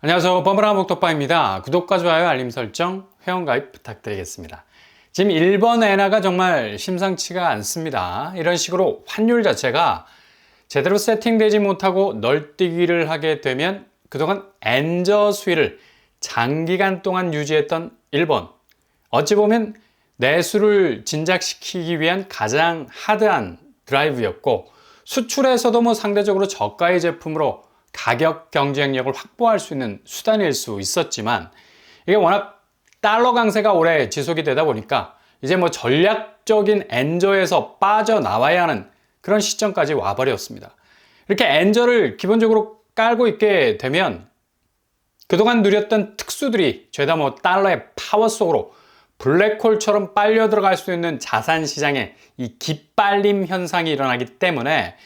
안녕하세요. 버블한 목톡방입니다. 구독과 좋아요, 알림 설정, 회원가입 부탁드리겠습니다. 지금 일본 엔화가 정말 심상치가 않습니다. 이런 식으로 환율 자체가 제대로 세팅되지 못하고 널뛰기를 하게 되면 그동안 엔저 수위를 장기간 동안 유지했던 일본, 어찌 보면 내수를 진작시키기 위한 가장 하드한 드라이브였고, 수출에서도 상대적으로 저가의 제품으로 가격 경쟁력을 확보할 수 있는 수단일 수 있었지만, 이게 워낙 달러 강세가 오래 지속이 되다 보니까 이제 전략적인 엔저에서 빠져나와야 하는 그런 시점까지 와버렸습니다. 이렇게 엔저를 기본적으로 깔고 있게 되면 그동안 누렸던 특수들이 죄다 달러의 파워 속으로 블랙홀처럼 빨려 들어갈 수 있는 자산 시장에 이 기빨림 현상이 일어나기 때문에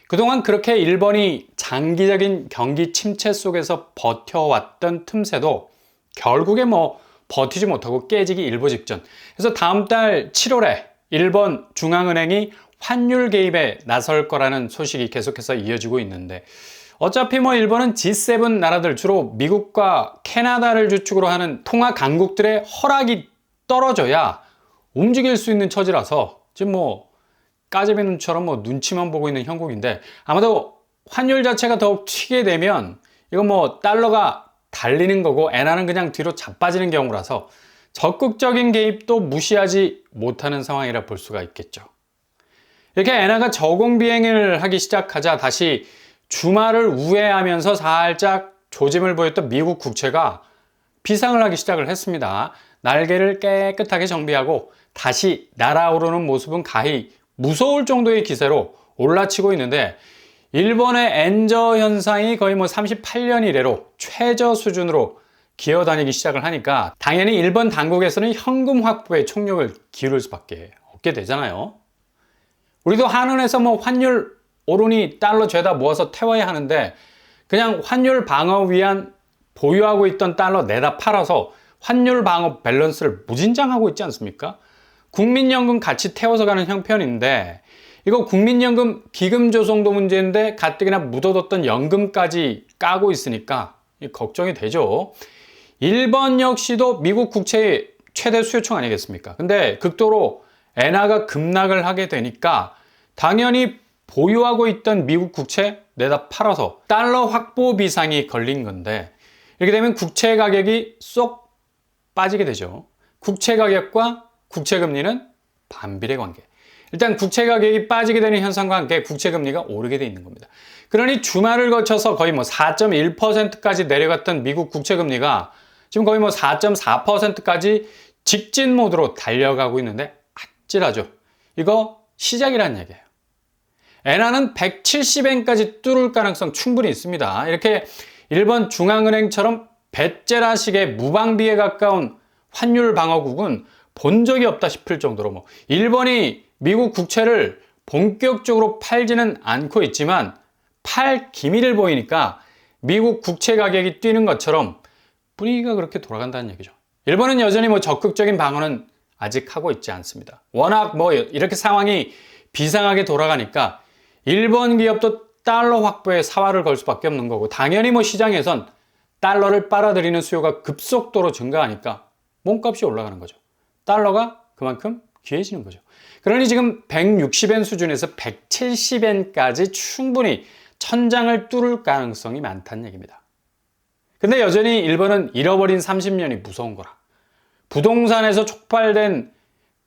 그동안 그렇게 일본이 장기적인 경기 침체 속에서 버텨왔던 틈새도 결국에 버티지 못하고 깨지기 일보 직전. 그래서 다음 달 7월에 일본 중앙은행이 환율 개입에 나설 거라는 소식이 계속해서 이어지고 있는데, 어차피 일본은 G7 나라들, 주로 미국과 캐나다를 주축으로 하는 통화 강국들의 허락이 떨어져야 움직일 수 있는 처지라서 지금 까제비 눈처럼 눈치만 보고 있는 형국인데, 아마도 환율 자체가 더욱 튀게 되면 이건 달러가 달리는 거고 엔화는 그냥 뒤로 자빠지는 경우라서 적극적인 개입도 무시하지 못하는 상황이라 볼 수가 있겠죠. 이렇게 엔화가 저공 비행을 하기 시작하자 다시 주말을 우회하면서 살짝 조짐을 보였던 미국 국채가 비상을 하기 시작을 했습니다. 날개를 깨끗하게 정비하고 다시 날아오르는 모습은 가히 무서울 정도의 기세로 올라치고 있는데, 일본의 엔저 현상이 거의 38년 이래로 최저 수준으로 기어다니기 시작을 하니까 당연히 일본 당국에서는 현금 확보에 총력을 기울일 수밖에 없게 되잖아요. 우리도 한은에서 환율 오르니 달러 죄다 모아서 태워야 하는데, 그냥 환율 방어 위한 보유하고 있던 달러 내다 팔아서 환율 방어 밸런스를 무진장하고 있지 않습니까? 국민연금 같이 태워서 가는 형편인데, 이거 국민연금 기금 조성도 문제인데 가뜩이나 묻어뒀던 연금까지 까고 있으니까 걱정이 되죠. 일본 역시도 미국 국채의 최대 수요층 아니겠습니까? 근데 극도로 엔화가 급락을 하게 되니까 당연히 보유하고 있던 미국 국채 내다 팔아서 달러 확보 비상이 걸린 건데, 이렇게 되면 국채 가격이 쏙 빠지게 되죠. 국채 가격과 국채 금리는 반비례 관계. 일단 국채 가격이 빠지게 되는 현상과 함께 국채 금리가 오르게 돼 있는 겁니다. 그러니 주말을 거쳐서 거의 4.1%까지 내려갔던 미국 국채 금리가 지금 거의 4.4%까지 직진 모드로 달려가고 있는데 아찔하죠. 이거 시작이라는 얘기예요. 엔화는 170엔까지 뚫을 가능성 충분히 있습니다. 이렇게 일본 중앙은행처럼 배째라식의 무방비에 가까운 환율 방어국은 본 적이 없다 싶을 정도로 일본이 미국 국채를 본격적으로 팔지는 않고 있지만 팔 기미를 보이니까 미국 국채 가격이 뛰는 것처럼 분위기가 그렇게 돌아간다는 얘기죠. 일본은 여전히 적극적인 방어는 아직 하고 있지 않습니다. 워낙 이렇게 상황이 비상하게 돌아가니까 일본 기업도 달러 확보에 사활을 걸 수밖에 없는 거고, 당연히 시장에선 달러를 빨아들이는 수요가 급속도로 증가하니까 몸값이 올라가는 거죠. 달러가 그만큼 귀해지는 거죠. 그러니 지금 160엔 수준에서 170엔까지 충분히 천장을 뚫을 가능성이 많다는 얘기입니다. 근데 여전히 일본은 잃어버린 30년이 무서운 거라. 부동산에서 촉발된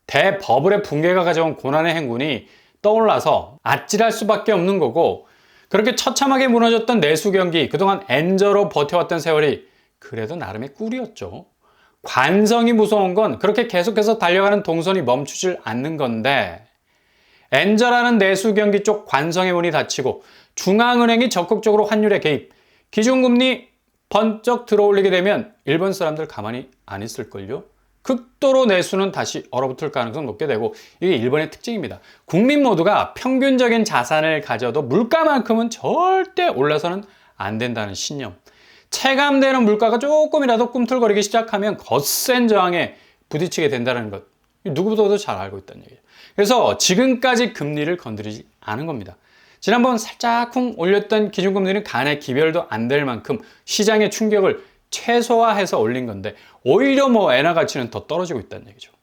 대버블의 붕괴가 가져온 고난의 행군이 떠올라서 아찔할 수밖에 없는 거고, 그렇게 처참하게 무너졌던 내수 경기, 그동안 엔저로 버텨왔던 세월이 그래도 나름의 꿀이었죠. 관성이 무서운 건 그렇게 계속해서 달려가는 동선이 멈추질 않는 건데, 엔저라는 내수 경기 쪽 관성의 문이 닫히고 중앙은행이 적극적으로 환율에 개입, 기준금리 번쩍 들어올리게 되면 일본 사람들 가만히 안 있을걸요. 극도로 내수는 다시 얼어붙을 가능성 높게 되고, 이게 일본의 특징입니다. 국민 모두가 평균적인 자산을 가져도 물가만큼은 절대 올라서는 안 된다는 신념. 체감되는 물가가 조금이라도 꿈틀거리기 시작하면 거센 저항에 부딪히게 된다는 것, 누구보다도 잘 알고 있다는 얘기예요. 그래서 지금까지 금리를 건드리지 않은 겁니다. 지난번 살짝쿵 올렸던 기준금리는 간에 기별도 안 될 만큼 시장의 충격을 최소화해서 올린 건데 오히려 뭐 엔화 가치는 더 떨어지고 있다는 얘기죠.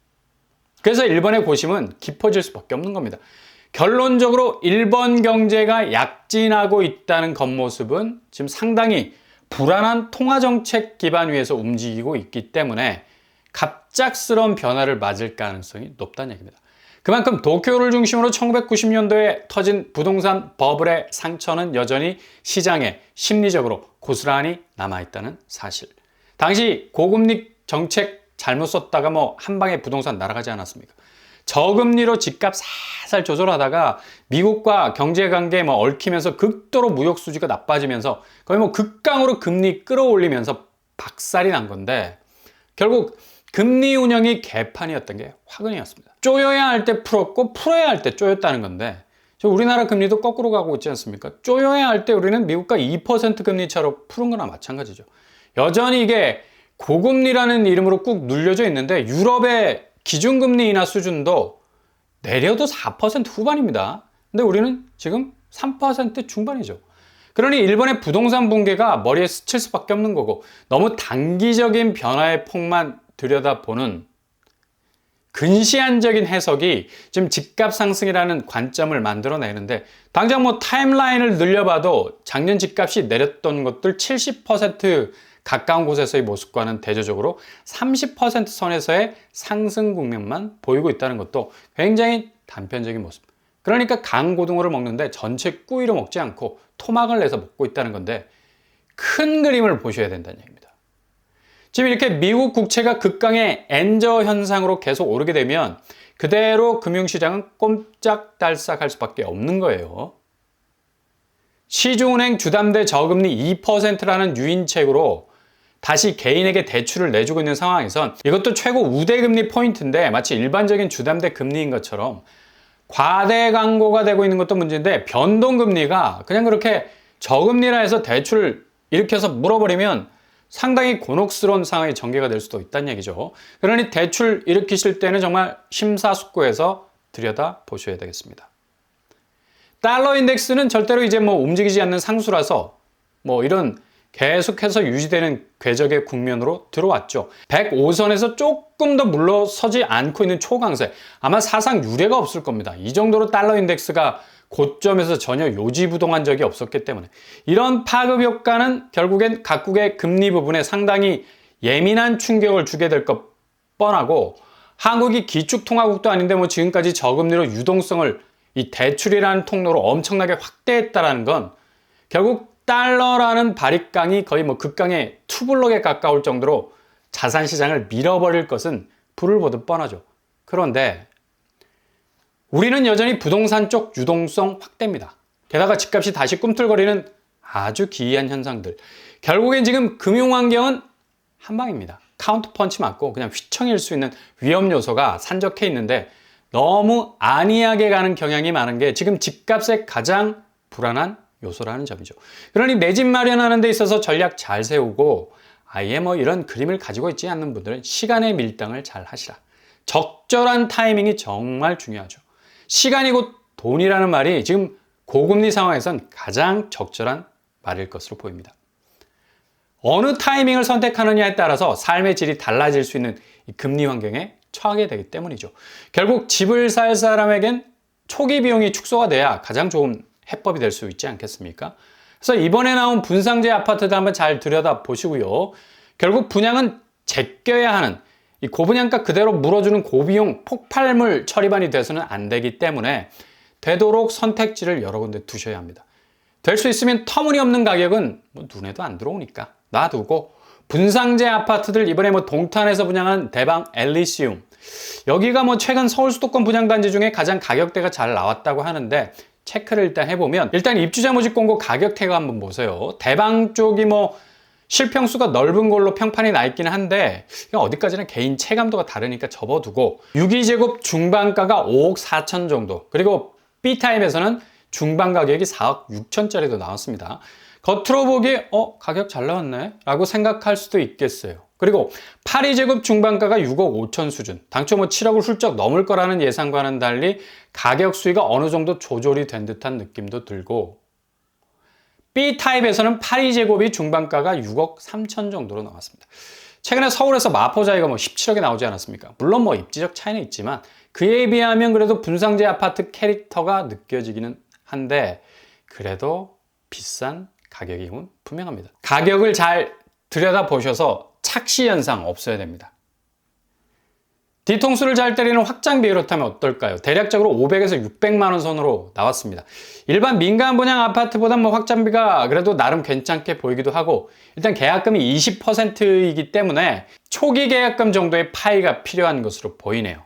그래서 일본의 고심은 깊어질 수밖에 없는 겁니다. 결론적으로 일본 경제가 약진하고 있다는 겉모습은 지금 상당히 불안한 통화정책 기반 위에서 움직이고 있기 때문에 갑작스러운 변화를 맞을 가능성이 높다는 얘기입니다. 그만큼 도쿄를 중심으로 1990년도에 터진 부동산 버블의 상처는 여전히 시장에 심리적으로 고스란히 남아있다는 사실. 당시 고금리 정책 잘못 썼다가 뭐 한 방에 부동산 날아가지 않았습니까? 저금리로 집값 살살 조절하다가 미국과 경제관계에 뭐 얽히면서 극도로 무역 수지가 나빠지면서 거의 뭐 극강으로 금리 끌어올리면서 박살이 난 건데 결국 금리 운영이 개판이었던 게 화근이었습니다. 쪼여야 할 때 풀었고 풀어야 할 때 쪼였다는 건데 우리나라 금리도 거꾸로 가고 있지 않습니까? 쪼여야 할 때 우리는 미국과 2% 금리 차로 푸른 거나 마찬가지죠. 여전히 이게 고금리라는 이름으로 꾹 눌려져 있는데 유럽의 기준금리 인하 수준도 내려도 4% 후반입니다. 근데 우리는 지금 3% 중반이죠. 그러니 일본의 부동산 붕괴가 머리에 스칠 수밖에 없는 거고 너무 단기적인 변화의 폭만 들여다보는 근시안적인 해석이 지금 집값 상승이라는 관점을 만들어내는데 당장 뭐 타임라인을 늘려봐도 작년 집값이 내렸던 것들 70% 가까운 곳에서의 모습과는 대조적으로 30% 선에서의 상승 국면만 보이고 있다는 것도 굉장히 단편적인 모습. 그러니까 강고등어를 먹는데 전체 꾸이로 먹지 않고 토막을 내서 먹고 있다는 건데 큰 그림을 보셔야 된다는 얘기입니다. 지금 이렇게 미국 국채가 극강의 엔저 현상으로 계속 오르게 되면 그대로 금융시장은 꼼짝달싹할 수밖에 없는 거예요. 시중은행 주담대 저금리 2%라는 유인책으로 다시 개인에게 대출을 내주고 있는 상황에선 이것도 최고 우대금리 포인트인데 마치 일반적인 주담대 금리인 것처럼 과대 광고가 되고 있는 것도 문제인데 변동금리가 그냥 그렇게 저금리라 해서 대출을 일으켜서 물어버리면 상당히 곤혹스러운 상황이 전개가 될 수도 있다는 얘기죠. 그러니 대출 일으키실 때는 정말 심사숙고해서 들여다 보셔야 되겠습니다. 달러 인덱스는 절대로 이제 뭐 움직이지 않는 상수라서 뭐 이런 계속해서 유지되는 궤적의 국면으로 들어왔죠. 105선에서 조금 더 물러서지 않고 있는 초강세. 아마 사상 유례가 없을 겁니다. 이 정도로 달러 인덱스가 고점에서 전혀 요지부동한 적이 없었기 때문에 이런 파급 효과는 결국엔 각국의 금리 부분에 상당히 예민한 충격을 주게 될 것 뻔하고 한국이 기축통화국도 아닌데 뭐 지금까지 저금리로 유동성을 이 대출이라는 통로로 엄청나게 확대했다라는 건 결국 달러라는 바릿강이 거의 뭐 극강의 투블럭에 가까울 정도로 자산시장을 밀어버릴 것은 불을 보듯 뻔하죠. 그런데 우리는 여전히 부동산 쪽 유동성 확대입니다. 게다가 집값이 다시 꿈틀거리는 아주 기이한 현상들. 결국엔 지금 금융환경은 한방입니다. 카운터펀치 맞고 그냥 휘청일 수 있는 위험 요소가 산적해 있는데 너무 안이하게 가는 경향이 많은 게 지금 집값의 가장 불안한 요소라는 점이죠. 그러니 내 집 마련하는 데 있어서 전략 잘 세우고 아예 뭐 이런 그림을 가지고 있지 않는 분들은 시간의 밀당을 잘 하시라. 적절한 타이밍이 정말 중요하죠. 시간이 곧 돈이라는 말이 지금 고금리 상황에선 가장 적절한 말일 것으로 보입니다. 어느 타이밍을 선택하느냐에 따라서 삶의 질이 달라질 수 있는 이 금리 환경에 처하게 되기 때문이죠. 결국 집을 살 사람에겐 초기 비용이 축소가 돼야 가장 좋은 해법이 될 수 있지 않겠습니까? 그래서 이번에 나온 분상제 아파트도 한번 잘 들여다 보시고요. 결국 분양은 제껴야 하는 이 고분양가 그대로 물어주는 고비용 폭발물 처리반이 돼서는 안 되기 때문에 되도록 선택지를 여러 군데 두셔야 합니다. 될 수 있으면 터무니없는 가격은 뭐 눈에도 안 들어오니까 놔두고 분상제 아파트들 이번에 뭐 동탄에서 분양한 대방 엘리시움 여기가 뭐 최근 서울 수도권 분양단지 중에 가장 가격대가 잘 나왔다고 하는데 체크를 일단 해보면 일단 입주자 모집 공고 가격 태그 한번 보세요. 대방 쪽이 뭐 실평수가 넓은 걸로 평판이 나 있기는 한데 어디까지나 개인 체감도가 다르니까 접어두고 62제곱 중반가가 5억 4천 정도 그리고 B타입에서는 중반 가격이 4억 6천짜리도 나왔습니다. 겉으로 보기에 가격 잘 나왔네 라고 생각할 수도 있겠어요. 그리고 파리제곱 중반가가 6억 5천 수준. 당초 뭐 7억을 훌쩍 넘을 거라는 예상과는 달리 가격 수위가 어느 정도 조절이 된 듯한 느낌도 들고, B타입에서는 파리제곱이 중반가가 6억 3천 정도로 나왔습니다. 최근에 서울에서 마포자이가 뭐 17억에 나오지 않았습니까? 물론 뭐 입지적 차이는 있지만 그에 비하면 그래도 분상제 아파트 캐릭터가 느껴지기는 한데, 그래도 비싼 가격임은 분명합니다. 가격을 잘 들여다보셔서 착시 현상 없어야 됩니다. 뒤통수를 잘 때리는 확장비 그렇다면 어떨까요? 대략적으로 500에서 600만 원 선으로 나왔습니다. 일반 민간 분양 아파트보다 뭐 확장비가 그래도 나름 괜찮게 보이기도 하고, 일단 계약금이 20%이기 때문에 초기 계약금 정도의 파이가 필요한 것으로 보이네요.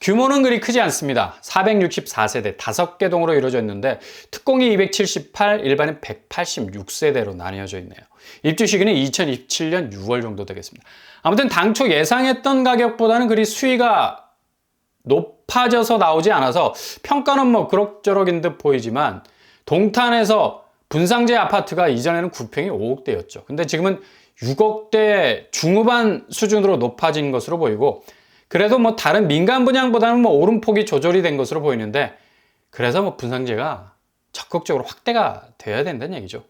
규모는 그리 크지 않습니다. 464세대 5개 동으로 이루어져 있는데 특공이 278, 일반은 186세대로 나뉘어져 있네요. 입주 시기는 2027년 6월 정도 되겠습니다. 아무튼 당초 예상했던 가격보다는 그리 수위가 높아져서 나오지 않아서 평가는 뭐 그럭저럭인 듯 보이지만, 동탄에서 분상제 아파트가 이전에는 9평이 5억대였죠. 근데 지금은 6억대 중후반 수준으로 높아진 것으로 보이고, 그래도 뭐 다른 민간 분양보다는 뭐 오름폭이 조절이 된 것으로 보이는데, 그래서 뭐 분상제가 적극적으로 확대가 되어야 된다는 얘기죠.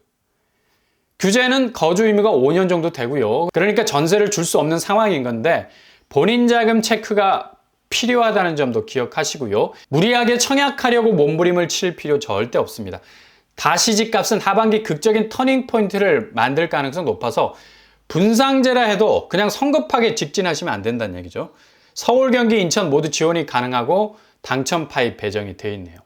규제는 거주 의무가 5년 정도 되고요. 그러니까 전세를 줄 수 없는 상황인 건데 본인 자금 체크가 필요하다는 점도 기억하시고요. 무리하게 청약하려고 몸부림을 칠 필요 절대 없습니다. 다시집값은 하반기 극적인 터닝 포인트를 만들 가능성 높아서 분상제라 해도 그냥 성급하게 직진하시면 안 된다는 얘기죠. 서울, 경기, 인천 모두 지원이 가능하고 당첨 파이 배정이 되어 있네요.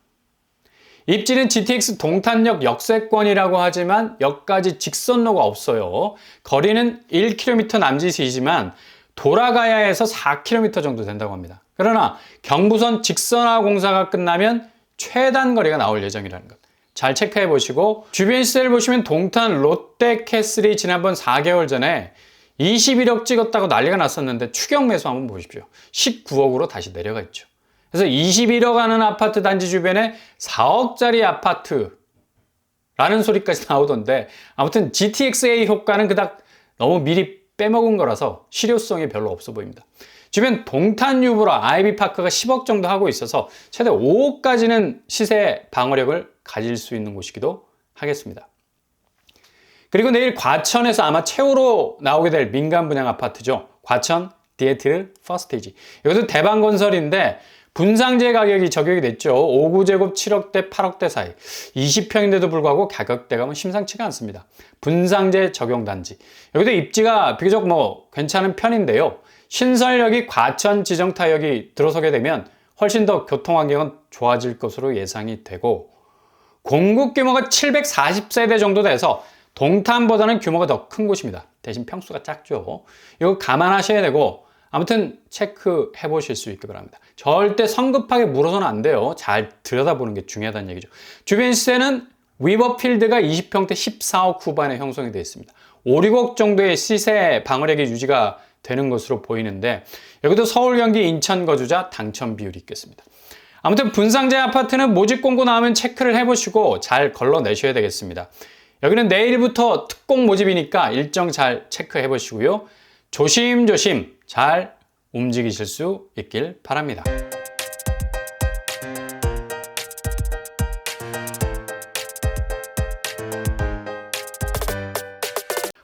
입지는 GTX 동탄역 역세권이라고 하지만 역까지 직선로가 없어요. 거리는 1km 남짓이지만 돌아가야 해서 4km 정도 된다고 합니다. 그러나 경부선 직선화 공사가 끝나면 최단 거리가 나올 예정이라는 것 잘 체크해 보시고, 주변 시세를 보시면 동탄 롯데캐슬이 지난번 4개월 전에 21억 찍었다고 난리가 났었는데 추격 매수 한번 보십시오. 19억으로 다시 내려가 있죠. 그래서 21억 하는 아파트 단지 주변에 4억짜리 아파트라는 소리까지 나오던데, 아무튼 GTX-A 효과는 그닥 너무 미리 빼먹은 거라서 실효성이 별로 없어 보입니다. 주변 동탄 유보라 아이비파크가 10억 정도 하고 있어서 최대 5억까지는 시세 방어력을 가질 수 있는 곳이기도 하겠습니다. 그리고 내일 과천에서 아마 최후로 나오게 될 민간 분양 아파트죠. 과천 디에티르 퍼스테이지. 이것도 대방건설인데 분상제 가격이 적용이 됐죠. 5구제곱 7억대 8억대 사이. 20평인데도 불구하고 가격대가 뭐 심상치가 않습니다. 분상제 적용 단지. 여기도 입지가 비교적 뭐 괜찮은 편인데요. 신설역이 과천 지정타역이 들어서게 되면 훨씬 더 교통환경은 좋아질 것으로 예상이 되고, 공급 규모가 740세대 정도 돼서 동탄보다는 규모가 더 큰 곳입니다. 대신 평수가 작죠. 이거 감안하셔야 되고, 아무튼 체크해 보실 수 있기 바랍니다. 절대 성급하게 물어서는 안 돼요. 잘 들여다보는 게 중요하다는 얘기죠. 주변 시세는 위버필드가 20평대 14억 후반에 형성이 되어 있습니다. 5, 6억 정도의 시세 방어력이 유지가 되는 것으로 보이는데, 여기도 서울, 경기, 인천 거주자 당첨 비율이 있겠습니다. 아무튼 분상제 아파트는 모집 공고 나오면 체크를 해보시고 잘 걸러내셔야 되겠습니다. 여기는 내일부터 특공 모집이니까 일정 잘 체크해 보시고요. 조심조심 잘 움직이실 수 있길 바랍니다.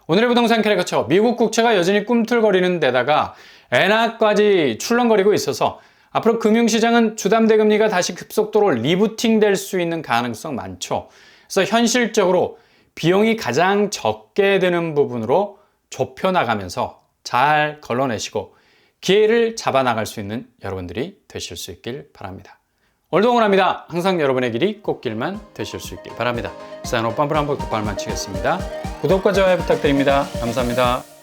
오늘의 부동산 캐릭터처, 미국 국채가 여전히 꿈틀거리는 데다가 엔화까지 출렁거리고 있어서 앞으로 금융시장은 주담대금리가 다시 급속도로 리부팅 될 수 있는 가능성 많죠. 그래서 현실적으로 비용이 가장 적게 드는 부분으로 좁혀나가면서 잘 걸러내시고 기회를 잡아나갈 수 있는 여러분들이 되실 수 있길 바랍니다. 오늘도 응원합니다. 항상 여러분의 길이 꽃길만 되실 수 있길 바랍니다. 시사인 오빠한번 한번 급발 마치겠습니다. 구독과 좋아요 부탁드립니다. 감사합니다.